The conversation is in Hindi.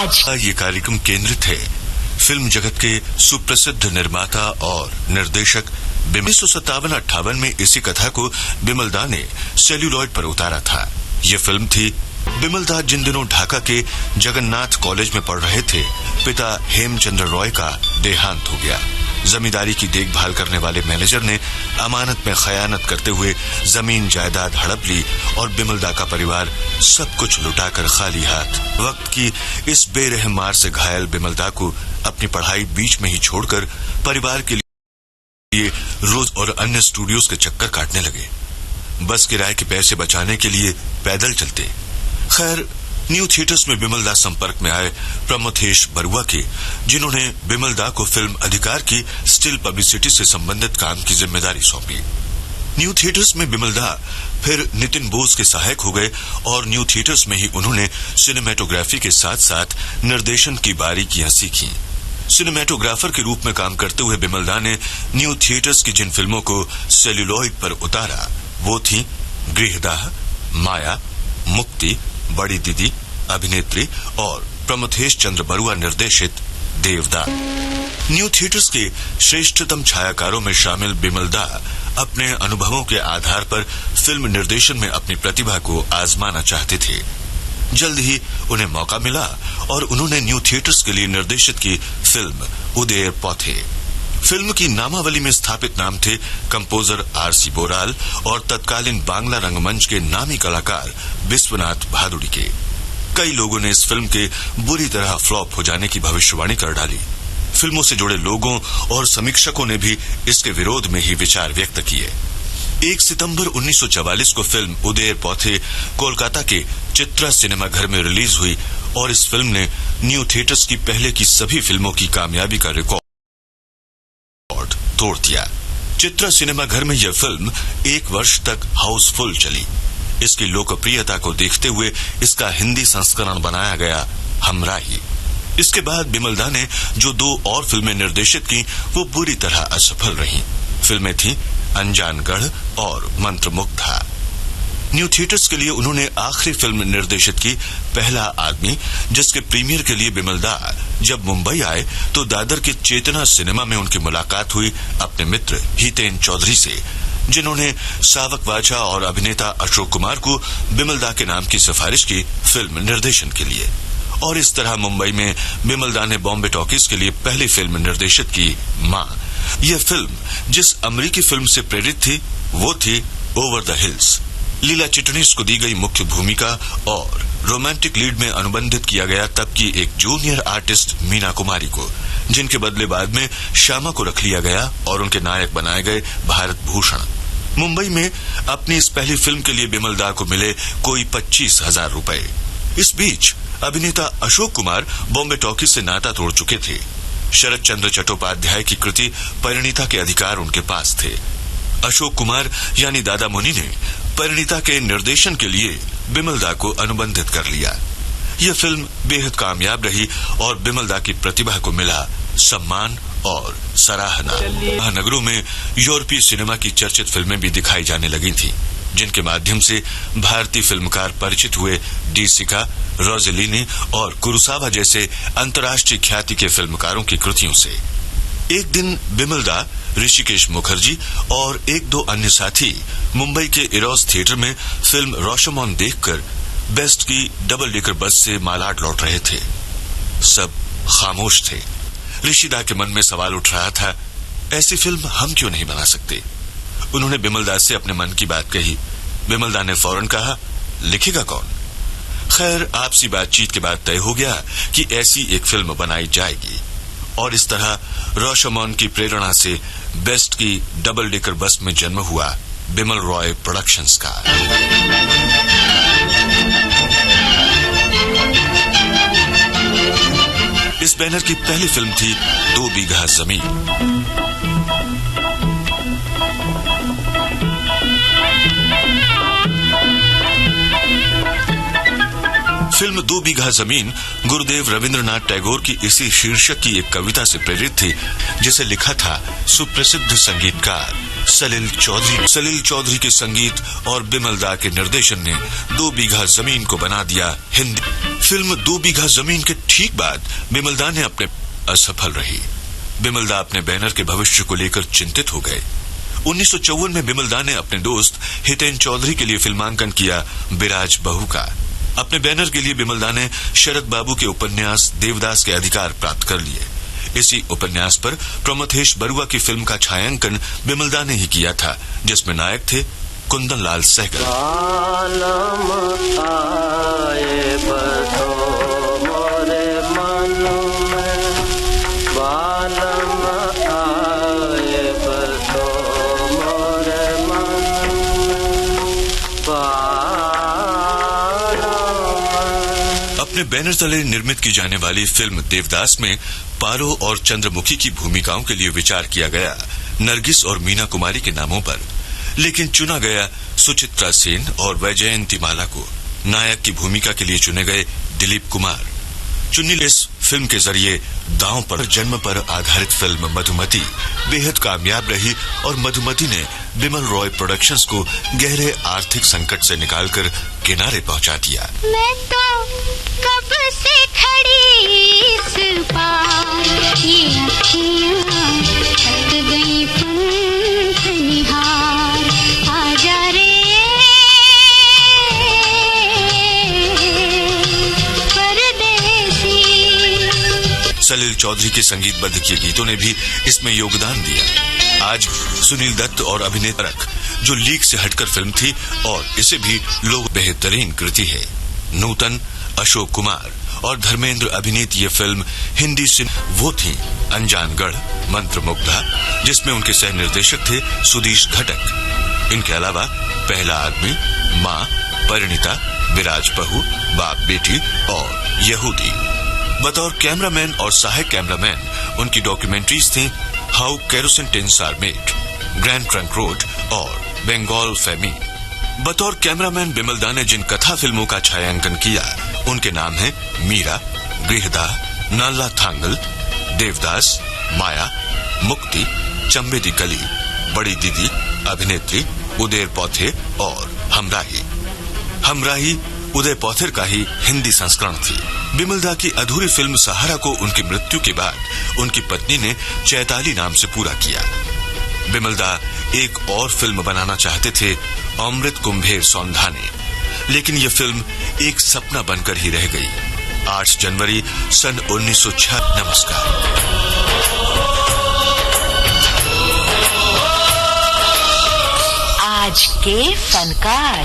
आज ये कार्यक्रम केंद्रित है फिल्म जगत के सुप्रसिद्ध निर्माता और निर्देशक 1957-58 में इसी कथा को बिमल दा ने सेल्यूलॉइड पर उतारा था। ये फिल्म थी बिमल दा जिन दिनों ढाका के जगन्नाथ कॉलेज में पढ़ रहे थे, पिता हेमचंद्र रॉय का देहांत हो गया। जमींदारी की देखभाल करने वाले मैनेजर ने अमानत में खयानत करते हुए जमीन जायदाद हड़प ली और बिमल दा का परिवार सब कुछ लुटाकर खाली हाथ वक्त की इस बेरहम मार से घायल बिमल दा को अपनी पढ़ाई बीच में ही छोड़कर परिवार के लिए रोज और अन्य स्टूडियोज के चक्कर काटने लगे। बस किराए के पैसे बचाने के लिए पैदल चलते। खैर, न्यू थिएटर्स में बिमल दा संपर्क में आए प्रमथेश बरुआ के, जिन्होंने बिमल दा को फिल्म अधिकार की स्टिल पब्लिसिटी से संबंधित काम की जिम्मेदारी सौंपी। न्यू थिएटर्स में बिमल दा फिर नितिन बोस के सहायक हो गए और न्यू थिएटर्स में ही उन्होंने सिनेमेटोग्राफी के साथ साथ निर्देशन की बारीकियां सीखी। सिनेमेटोग्राफर के रूप में काम करते हुए बिमल दा ने न्यू थिएटर्स की जिन फिल्मों को सेल्यूलॉइड पर उतारा वो थी गृहदाह, माया, मुक्ति, बड़ी दीदी, अभिनेत्री और प्रमथेश चंद्र बरुआ निर्देशित देवदा। न्यू थिएटर्स के श्रेष्ठतम छायाकारों में शामिल बिमल दा अपने अनुभवों के आधार पर फिल्म निर्देशन में अपनी प्रतिभा को आजमाना चाहते थे। जल्द ही उन्हें मौका मिला और उन्होंने न्यू थिएटर्स के लिए निर्देशित की फिल्म उदय पौथे। फिल्म की नामावली में स्थापित नाम थे कंपोजर आर.सी. बोराल और तत्कालीन बांग्ला रंगमंच के नामी कलाकार विश्वनाथ भादुड़ी के। कई लोगों ने इस फिल्म के बुरी तरह फ्लॉप हो जाने की भविष्यवाणी कर डाली। फिल्मों से जुड़े लोगों और समीक्षकों ने भी इसके विरोध में ही विचार व्यक्त किए। 1 सितंबर 1944 को फिल्म उदय पौथे कोलकाता के चित्रा सिनेमा घर में रिलीज हुई और इस फिल्म ने न्यू थिएटर्स की पहले की सभी फिल्मों की कामयाबी का रिकॉर्ड तोड़ दिया। चित्रा सिनेमा घर में यह फिल्म 1 वर्ष तक हाउसफुल चली। इसकी लोकप्रियता को देखते हुए इसका हिंदी संस्करण बनाया गया हमराही। इसके बाद बिमल दा ने जो 2 और फिल्में निर्देशित की वो बुरी तरह असफल रहीं। फिल्में थीं अनजानगढ़ और मंत्रमुग्धा। न्यू थिएटर्स के लिए उन्होंने आखिरी फिल्म निर्देशित की पहला आदमी, जिसके प्रीमियर के लिए बिमल दा जब मुंबई आए तो दादर के चेतना सिनेमा में उनकी मुलाकात हुई अपने मित्र हितेन चौधरी से, जिन्होंने सावक वाचा और अभिनेता अशोक कुमार को बिमल दा के नाम की सिफारिश की फिल्म निर्देशन के लिए। और इस तरह मुंबई में बिमल दा ने बॉम्बे टॉकीज के लिए पहली फिल्म निर्देशित की मां। यह फिल्म जिस अमेरिकी फिल्म से प्रेरित थी वो थी ओवर द हिल्स। लीला चिटनीस को दी गई मुख्य भूमिका और रोमांटिक लीड में अनुबंधित किया गया तब की एक जूनियर आर्टिस्ट मीना कुमारी को, जिनके बदले बाद में श्यामा को रख लिया गया और उनके नायक बनाए गए भारत भूषण। मुंबई में अपनी इस पहली फिल्म के लिए बिमल दा को मिले कोई 25,000 रुपए। इस बीच अभिनेता अशोक कुमार बॉम्बे टॉकीज से नाता तोड़ चुके थे। शरद चंद्र चट्टोपाध्याय की कृति परिणीता के अधिकार उनके पास थे। अशोक कुमार यानी दादा मुनि ने परिणीता के निर्देशन के लिए बिमल दा को अनुबंधित कर लिया। यह फिल्म बेहद कामयाब रही और बिमल दा की प्रतिभा को मिला सम्मान और सराहना। महानगरों में यूरोपीय सिनेमा की चर्चित फिल्में भी दिखाई जाने लगी थीं, जिनके माध्यम से भारतीय फिल्मकार परिचित हुए। डी सिका, रोजेलिनी और कुरुसावा जैसे अंतर्राष्ट्रीय ख्याति के फिल्मकारों की कृतियों से। एक दिन बिमल दा, ऋषिकेश मुखर्जी और 1-2 अन्य साथी मुंबई के इरोस थिएटर में फिल्म रोशमॉन देखकर बेस्ट की डबल डेकर बस से मालाड लौट रहे थे। सब खामोश थे। ऋषि दा के मन में सवाल उठ रहा था, ऐसी फिल्म हम क्यों नहीं बना सकते। उन्होंने बिमल दा से अपने मन की बात कही। बिमल दा ने फौरन कहा, लिखेगा कौन। खैर, आपसी बातचीत के बाद तय हो गया कि ऐसी एक फिल्म बनाई जाएगी और इस तरह रोशमॉन की प्रेरणा से बेस्ट की डबल डेकर बस में जन्म हुआ बिमल रॉय प्रोडक्शंस का। इस बैनर की पहली फिल्म थी 2 बीघा जमीन। फिल्म 2 बीघा जमीन गुरुदेव रविंद्रनाथ टैगोर की इसी शीर्षक की एक कविता से प्रेरित थी, जिसे लिखा था सुप्रसिद्ध संगीतकार सलील चौधरी। सलील चौधरी के संगीत और बिमल दा के निर्देशन ने 2 बीघा जमीन को बना दिया हिंदी। फिल्म 2 बीघा जमीन के ठीक बाद बिमल दा ने अपने असफल रही। बिमल दा अपने बैनर के भविष्य को लेकर चिंतित हो गए। 1954 में बिमल दा ने अपने दोस्त हितेन चौधरी के लिए फिल्मांकन किया बिराज बहू का। अपने बैनर के लिए बिमल दा ने शरद बाबू के उपन्यास देवदास के अधिकार प्राप्त कर लिए। इसी उपन्यास पर प्रमथेश बरुआ की फिल्म का छायांकन बिमल दा ने ही किया था, जिसमें नायक थे कुंदन लाल सहगल। अपने बैनर तले निर्मित की जाने वाली फिल्म देवदास में पारो और चंद्रमुखी की भूमिकाओं के लिए विचार किया गया नरगिस और मीना कुमारी के नामों पर, लेकिन चुना गया सुचित्रा सेन और वैजयंती माला को। नायक की भूमिका के लिए चुने गए दिलीप कुमार। चुन्नी इस फिल्म के जरिए दांव पर जन्म पर आधारित फिल्म मधुमती बेहद कामयाब रही और मधुमती ने बिमल रॉय प्रोडक्शंस को गहरे आर्थिक संकट से निकालकर किनारे पहुंचा दिया। मैं तो कब से खड़ी इस पार, ये अखियां थक गई पंख निहार, आजा रे परदेसी। सलील चौधरी के संगीतबद्ध किए गीतों ने भी इसमें योगदान दिया। आज सुनील दत्त और अभिनेता रख जो लीक से हटकर फिल्म थी और इसे भी लोग बेहतरीन कृति है। नूतन, अशोक कुमार और धर्मेंद्र अभिनीत ये फिल्म हिंदी से वो थी अनजानगढ़, मंत्रमुग्धा, जिसमें उनके सह निर्देशक थे सुधीश घटक। इनके अलावा पहला आदमी, माँ, परिणीता, विराज बहू, बाप बेटी और यहूदी। बतौर कैमरामैन और सहायक कैमरामैन उनकी डॉक्यूमेंट्रीज थी how kerosene tins are made, Grand Trunk Road और बंगाल फेमिन। बतौर कैमरामैन बिमल दा ने जिन कथा फिल्मों का छायांकन किया उनके नाम हैं मीरा, गृहदाह, नाला थांगल, देवदास, माया, मुक्ति, चंबे दी गली, बड़ी दीदी, अभिनेत्री, उदय पौथे और हमराही। हमराही उदय पौथेर का ही हिंदी संस्करण थी। बिमल दा की अधूरी फिल्म सहारा को उनकी मृत्यु के बाद उनकी पत्नी ने चैताली नाम से पूरा किया। बिमल दा एक और फिल्म बनाना चाहते थे, अमृत कुंभेर सौंधाने, लेकिन यह फिल्म एक सपना बनकर ही रह गई। 8 जनवरी सन 1906। नमस्कार। आज के फनकार।